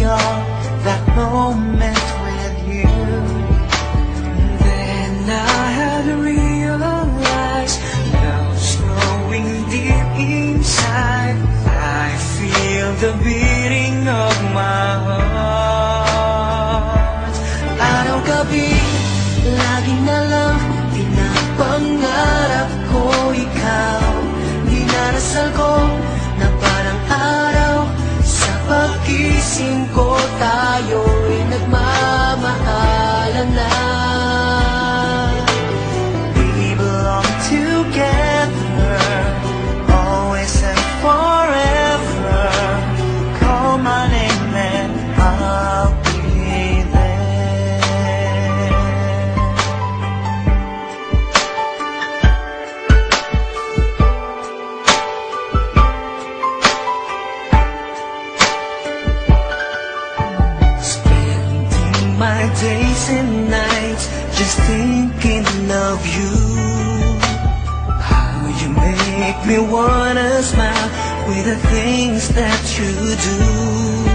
feel that moment with you. Then I had realized love's growing deep inside. I feel the beating of my heart. Araw-gabi, lagi na lang pinapangarap ko ikaw. Dinarasal ko na parang araw, sa pag-gising ko tayo'y nagmamahalan na. We belong together, always and forever. Call my name and I'll be there. Spending my days and nights just thinking of you. How you make me wanna smile with the things that you do.